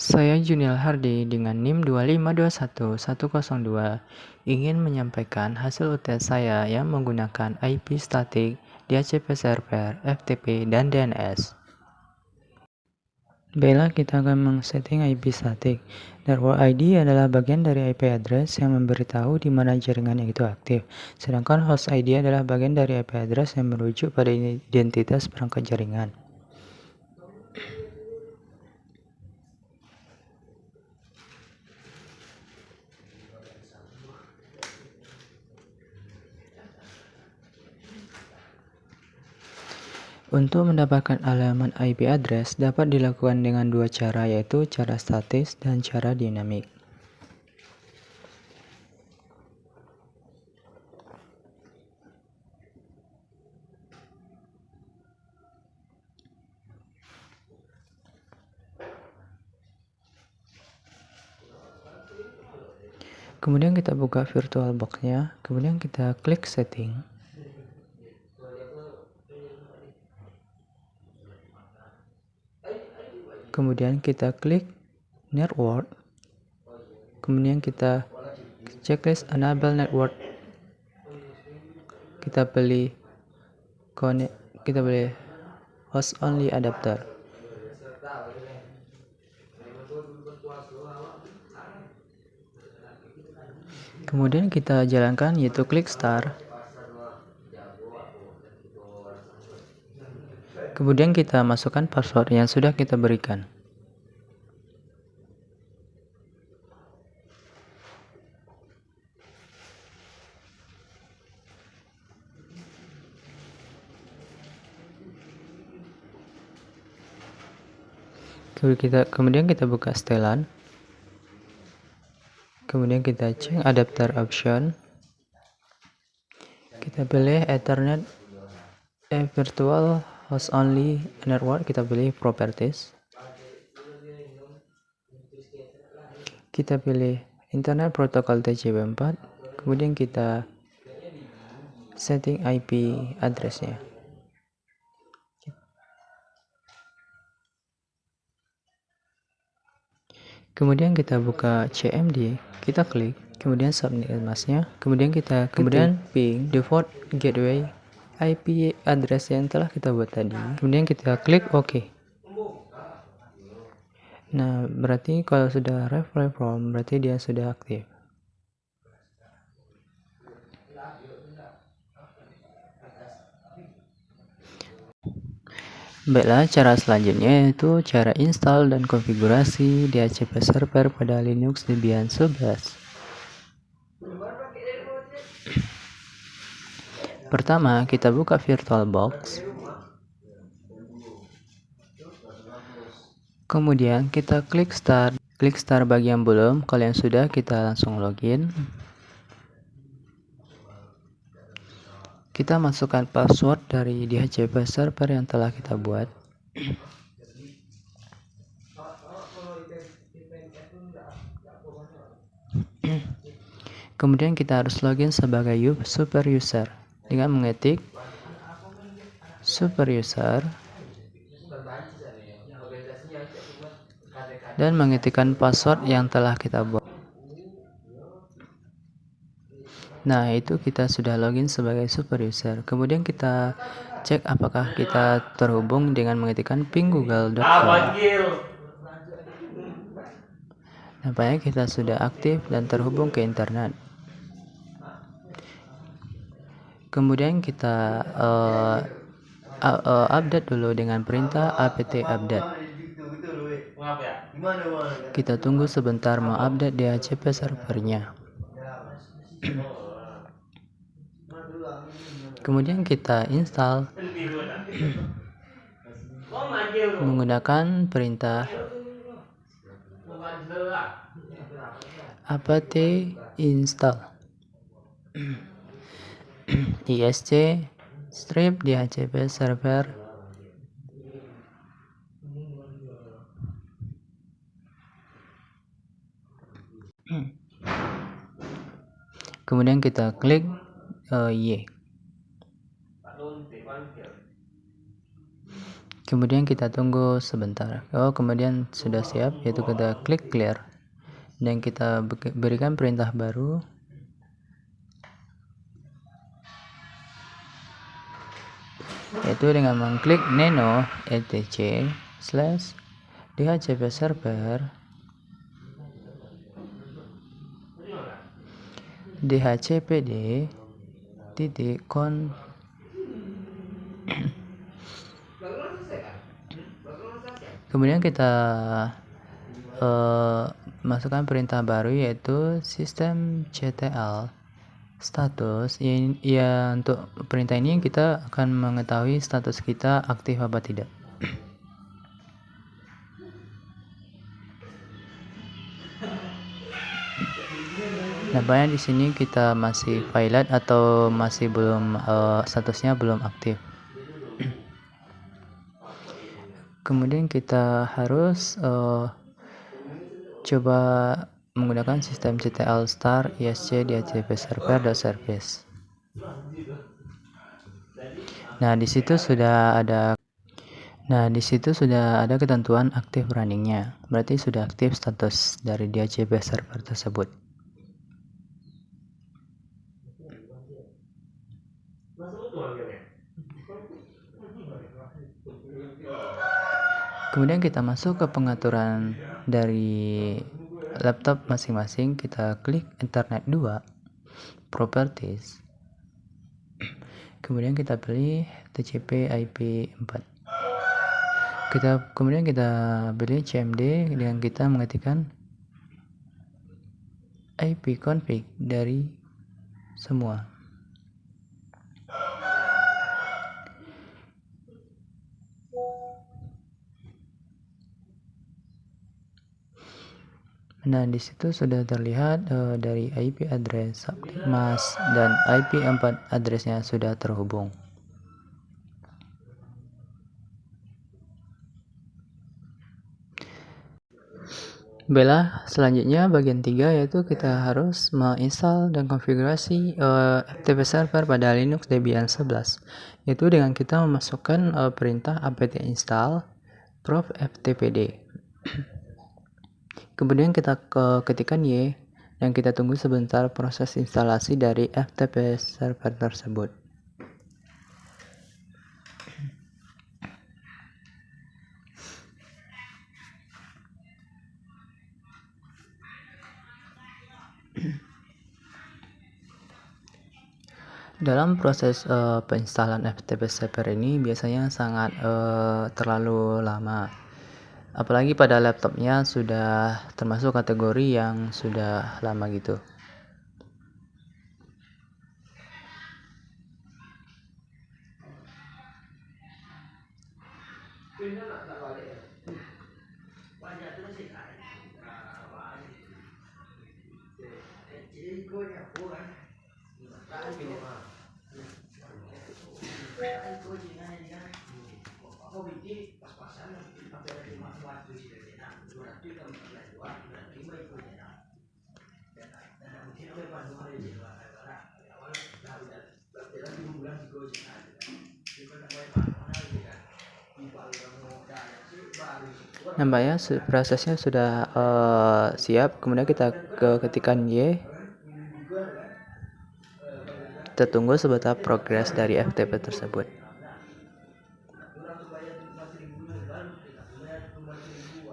Saya Juniel Hardy dengan NIM 2521102 ingin menyampaikan hasil UTS saya yang menggunakan IP statik, DHCP server, FTP, dan DNS. Baiklah, kita akan men-setting IP statik. Network ID adalah bagian dari IP address yang memberitahu di mana jaringan itu aktif, sedangkan host ID adalah bagian dari IP address yang merujuk pada identitas perangkat jaringan. Untuk mendapatkan alamat IP address dapat dilakukan dengan dua cara, yaitu cara statis dan cara dinamik. Kemudian kita buka VirtualBox-nya, kemudian kita klik setting. Kemudian kita klik network. Kemudian kita checklist enable network. Kita pilih host only adapter. Kemudian kita jalankan, yaitu klik start. Kemudian kita masukkan password yang sudah kita berikan. Kemudian kita buka setelan. Kemudian kita cek adapter option. Kita pilih Ethernet virtual host only network, kita pilih properties. Kita pilih internet protocol TCP/4, kemudian kita setting IP address-nya. Kemudian kita buka CMD, kita klik, kemudian submit mask-nya, kemudian ping default gateway IP address yang telah kita buat tadi. Kemudian kita klik OK. Nah, berarti kalau sudah reply from, berarti dia sudah aktif. Baiklah, cara selanjutnya yaitu cara install dan konfigurasi DHCP server pada Linux Debian 11. Pertama, kita buka VirtualBox. Kemudian kita klik start. Klik start bagi yang belum, kalau yang sudah kita langsung login. Kita masukkan password dari DHCP server yang telah kita buat. Kemudian kita harus login sebagai super user dengan mengetik super user dan mengetikkan password yang telah kita buat. Nah, itu kita sudah login sebagai super user. Kemudian kita cek apakah kita terhubung dengan mengetikkan ping google.com. Nampaknya kita sudah aktif dan terhubung ke internet. Kemudian kita update dulu dengan perintah apt update. Kita tunggu sebentar mengupdate DHCP servernya. Kemudian kita install menggunakan perintah apt install isc strip DHCP server. Kemudian kita klik Y. Kemudian kita tunggu sebentar. Kemudian sudah siap, yaitu kita klik clear dan kita berikan perintah baru, yaitu dengan mengklik nano etc / dhcp server dhcpd titik con. Kemudian kita masukkan perintah baru, yaitu systemctl status. Ya, untuk perintah ini kita akan mengetahui status kita aktif apa tidak. Nampaknya di sini kita masih pilot atau masih belum statusnya belum aktif. Kemudian kita harus coba menggunakan systemctl star isc dhcp server.service. Nah, di situ sudah ada ketentuan aktif runningnya. Berarti sudah aktif status dari dhcp server tersebut. Kemudian kita masuk ke pengaturan dari laptop masing-masing. Kita klik Ethernet 2, Properties. Kemudian kita pilih TCP/IP4. Kemudian kita pilih CMD dengan kita mengetikkan ipconfig dari semua. Nah, di situ sudah terlihat dari IP address subnet dan IP4 addressnya sudah terhubung. Baiklah, selanjutnya bagian 3, yaitu kita harus menginstal dan konfigurasi FTP server pada Linux Debian 11, yaitu dengan kita memasukkan perintah apt install prof ftpd. Kemudian kita ketikkan Y dan kita tunggu sebentar proses instalasi dari FTP server tersebut. Dalam proses penginstalan FTP server ini biasanya sangat terlalu lama. Apalagi pada laptopnya sudah termasuk kategori yang sudah lama gitu. Nampaknya prosesnya sudah siap. Kemudian kita ketikkan Y. Kita tunggu sebentar progres dari FTP tersebut.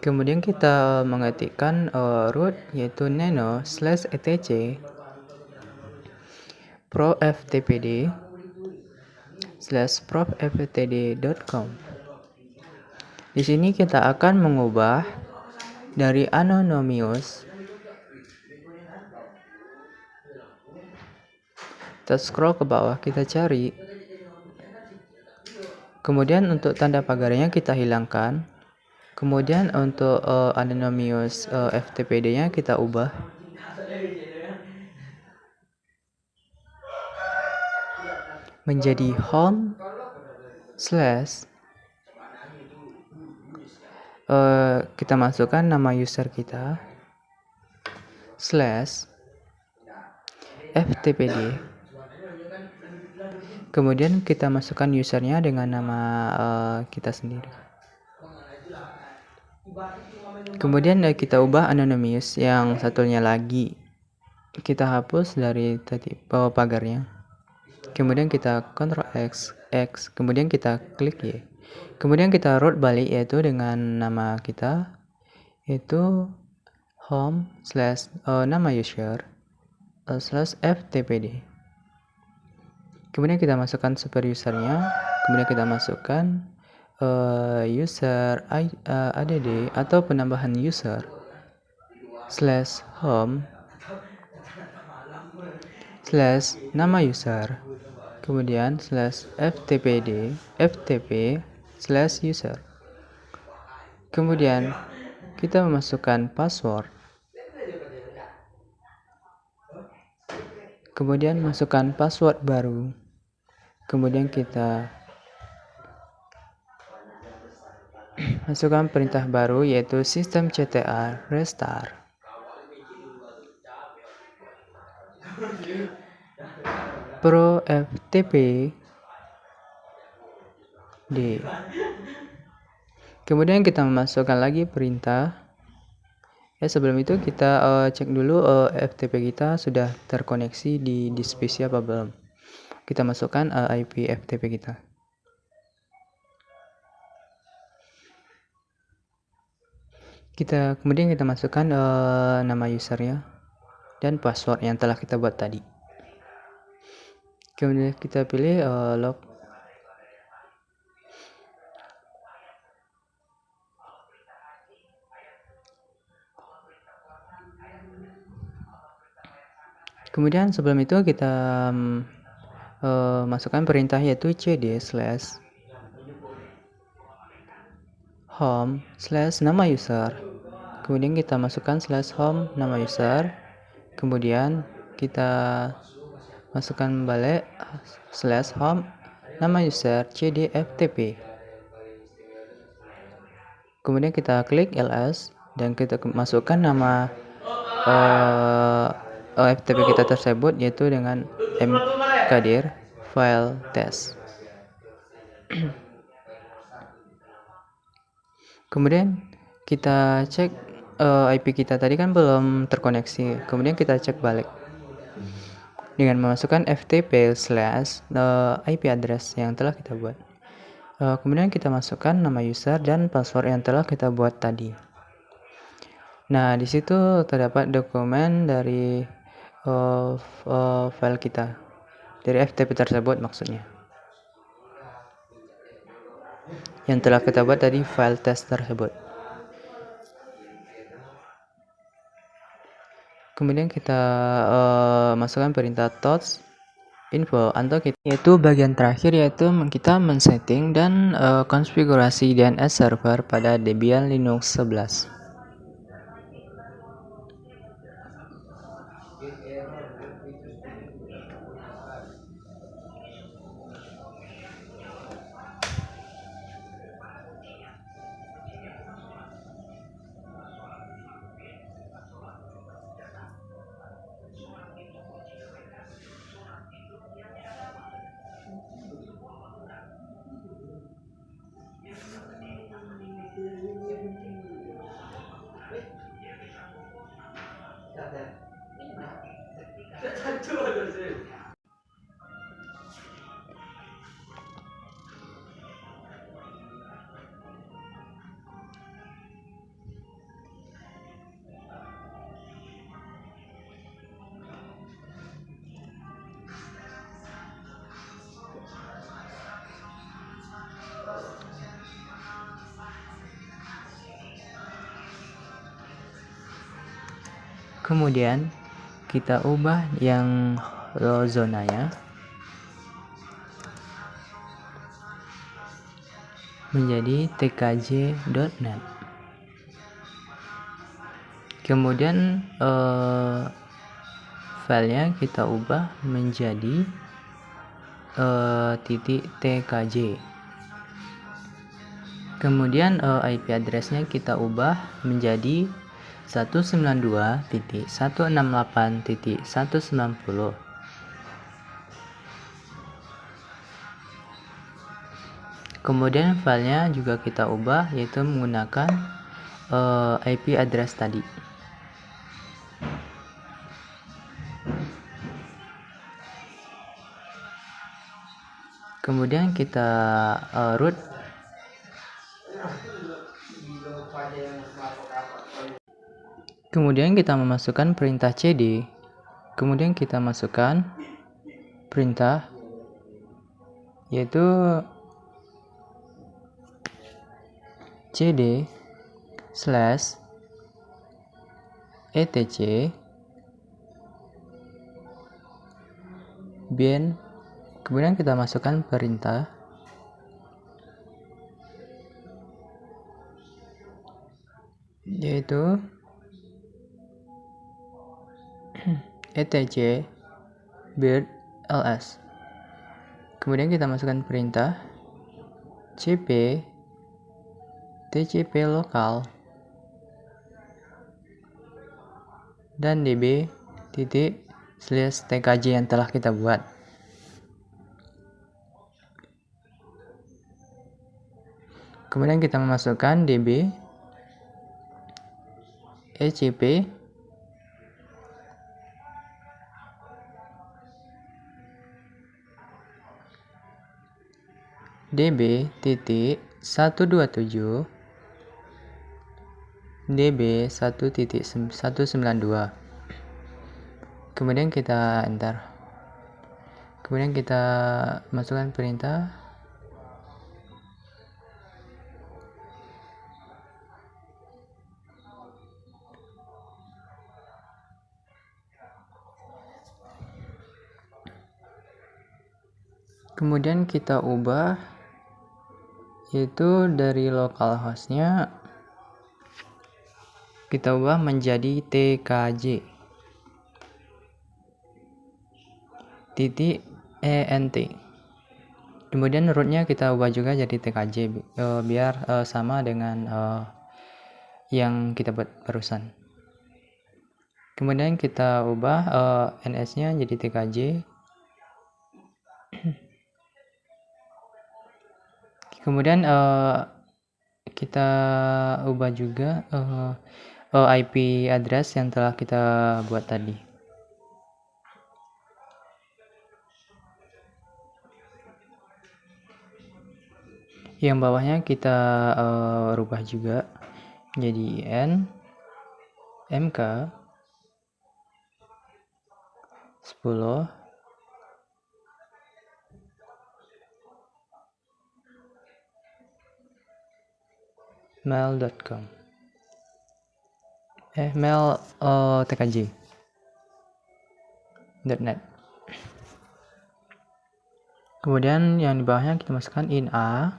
Kemudian kita mengetikkan root, yaitu nano /etc profftpd /profftpd.com. Di sini kita akan mengubah dari anonymous. Kita scroll ke bawah, kita cari. Kemudian untuk tanda pagarnya kita hilangkan. Kemudian untuk anonymous ftpd-nya kita ubah menjadi home / kita masukkan nama user kita /ftpd Kemudian kita masukkan usernya dengan nama kita sendiri. Kemudian kita ubah anonymous yang satunya lagi. Kita hapus dari tadi bawah pagarnya. Kemudian kita Ctrl X, kemudian kita klik Y. Kemudian kita root balik yaitu dengan nama kita, yaitu home / nama user /ftpd. Kemudian kita masukkan super usernya, kemudian kita masukkan user add atau penambahan user /home /nama user, kemudian /ftp /user. Kemudian kita memasukkan password, kemudian masukkan password baru, kemudian kita masukkan perintah baru yaitu systemctl restart. Pro ftp d. Kemudian kita memasukkan lagi perintah. Sebelum itu kita cek dulu FTP kita sudah terkoneksi di disk PC apa belum. Kita masukkan IP FTP kita. Kemudian kita masukkan nama usernya dan password yang telah kita buat tadi. Kemudian kita pilih log. Kemudian sebelum itu kita masukkan perintah yaitu cd /home /nama user. Kemudian kita masukkan /home nama user. Kemudian kita masukkan balik /home nama user cd ftp. Kemudian kita klik ls dan kita masukkan nama FTP kita tersebut yaitu dengan mkdir file test. Kemudian kita cek IP kita tadi kan belum terkoneksi. Kemudian kita cek balik dengan memasukkan ftp /IP address yang telah kita buat. Kemudian kita masukkan nama user dan password yang telah kita buat tadi. Nah, di situ terdapat dokumen dari file kita, dari FTP tersebut maksudnya, yang telah kita buat tadi file test tersebut. Kemudian kita masukkan perintah touch info atau yaitu bagian terakhir yaitu kita men-setting dan konfigurasi DNS server pada Debian Linux 11. Kemudian kita ubah yang zonanya menjadi tkj.net. Kemudian filenya kita ubah menjadi .tkj. Kemudian IP addressnya kita ubah menjadi 192.168.190. Kemudian filenya juga kita ubah, yaitu menggunakan IP address tadi. Kemudian kita root. Kemudian kita memasukkan perintah cd. Kemudian kita masukkan perintah, yaitu cd / etc bin. Kemudian kita masukkan perintah, yaitu etc build ls. Kemudian kita masukkan perintah cp tcp lokal dan db/tkj yang telah kita buat. Kemudian kita memasukkan db ecp db.127 db1.192. Kemudian kita enter. Kemudian kita masukkan perintah kemudian kita ubah, yaitu dari localhostnya kita ubah menjadi tkj .ent. Kemudian rootnya kita ubah juga jadi tkj biar sama dengan yang kita buat barusan. Kemudian kita ubah ns-nya jadi tkj. Kemudian kita ubah juga IP address yang telah kita buat tadi. Yang bawahnya kita rubah juga jadi n mk 10 mail.com mail tkj .net. Kemudian yang di bawahnya kita masukkan in a.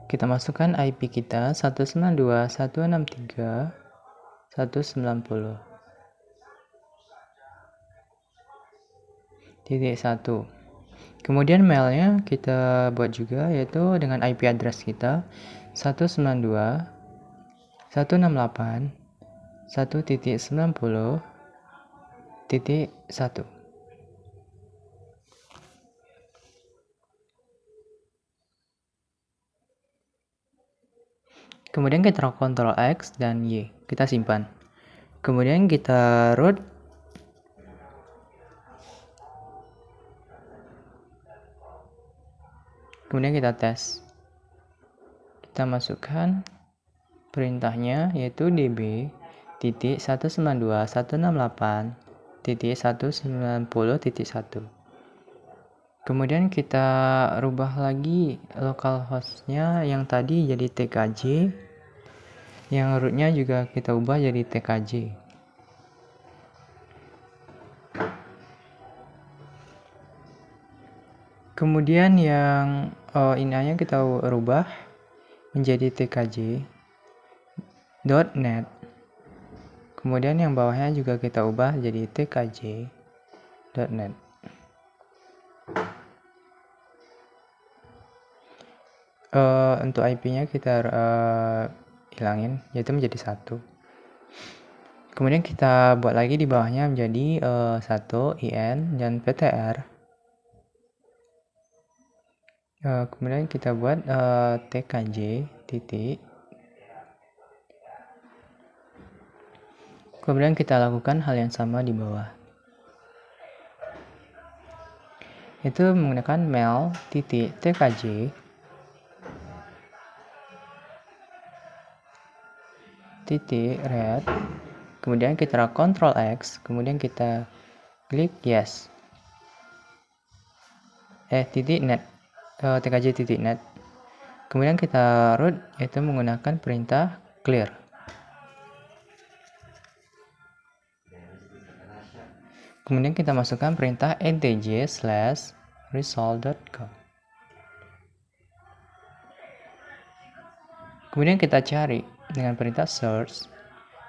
Kita masukkan IP kita 192.163.190.1. Kemudian mailnya kita buat juga, yaitu dengan IP address kita 192.168.1.90.1. Kemudian kita Ctrl X dan Y, kita simpan. Kemudian kita root. Kemudian kita tes. Kita masukkan perintahnya, yaitu db.192.168.190.1. Kemudian kita rubah lagi localhostnya yang tadi jadi tkj, yang rootnya juga kita ubah jadi tkj. Kemudian yang inanya kita rubah menjadi tkj.net. Kemudian yang bawahnya juga kita ubah jadi tkj.net. Untuk IP-nya kita hilangin, yaitu menjadi 1. Kemudian kita buat lagi di bawahnya menjadi 1 IN dan PTR. Kemudian kita buat TKJ titik. Kemudian kita lakukan hal yang sama di bawah. Itu menggunakan mail titik TKJ titik red. Kemudian kita Ctrl X, kemudian kita klik yes. Titik net, TKJ titik net. Kemudian kita root, yaitu menggunakan perintah clear. Kemudian kita masukkan perintah ntj/result.com. Kemudian kita cari dengan perintah search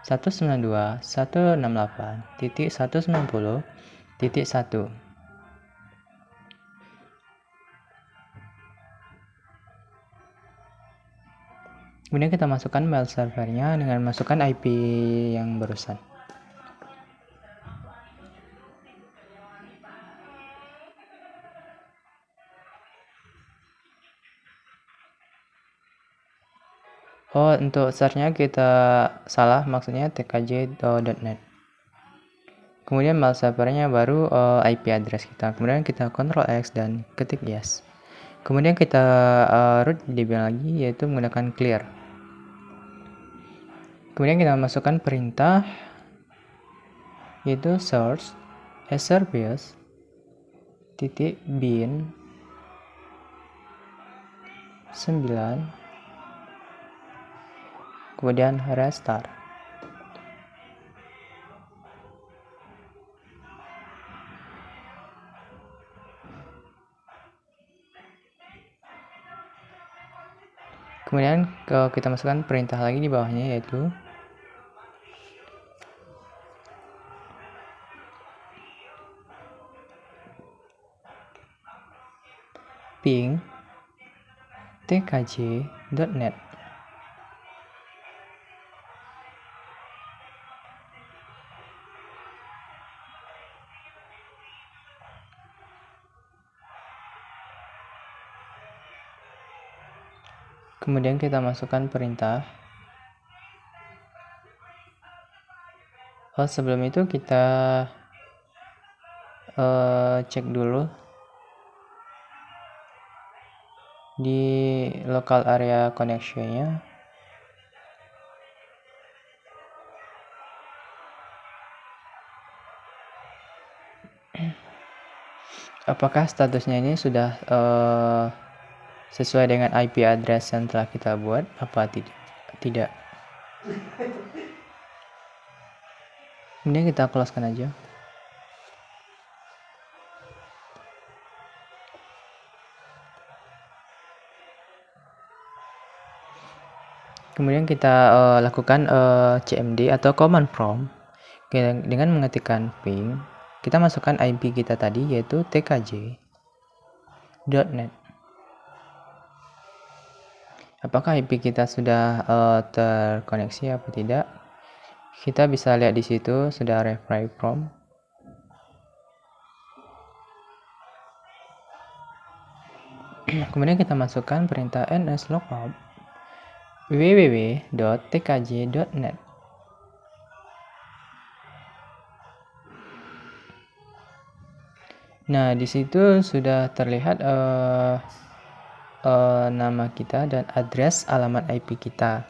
192.168.190.1. Kemudian kita masukkan mail servernya dengan masukkan IP yang barusan. Untuk search-nya kita salah, maksudnya tkj.net. Kemudian mail servernya baru IP address kita. Kemudian kita Ctrl X dan ketik yes. Kemudian kita root DB lagi, yaitu menggunakan clear. Kemudian kita masukkan perintah, yaitu search service titik bin 9, kemudian restart. Kemudian kita masukkan perintah lagi di bawahnya, yaitu ping tkj.net. Kemudian kita masukkan perintah. Sebelum itu kita cek dulu di local area connection-nya. Apakah statusnya ini sudah sesuai dengan IP address yang telah kita buat, apa tidak. Kemudian kita close-kan aja. Kemudian kita lakukan CMD atau command prompt dengan mengetikkan ping. Kita masukkan IP kita tadi, yaitu tkj.net. Apakah IP kita sudah terkoneksi atau tidak? Kita bisa lihat di situ sudah reply prompt. Kemudian kita masukkan perintah nslookup www.tkj.net. Nah, di situ sudah terlihat nama kita dan address alamat IP kita.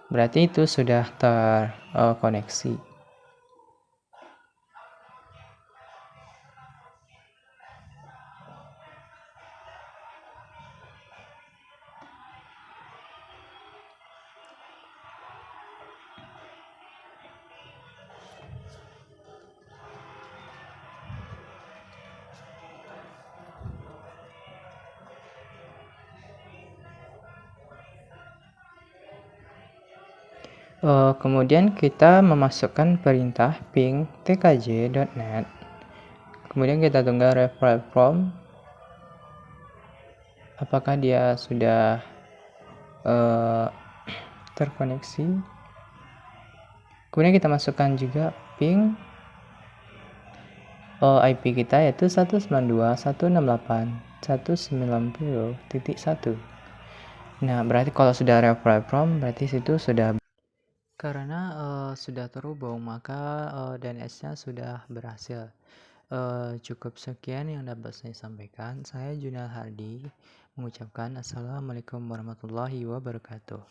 Berarti itu sudah terkoneksi. Kemudian kita memasukkan perintah ping tkj.net. Kemudian kita tunggu reply prompt. Apakah dia sudah terkoneksi. Kemudian kita masukkan juga ping IP kita yaitu 192.168.190.1. Nah, berarti kalau sudah reply from berarti situ sudah, karena sudah terhubung maka DNS-nya sudah berhasil. Cukup sekian yang dapat saya sampaikan. Saya Junal Hardi mengucapkan Assalamualaikum warahmatullahi wabarakatuh.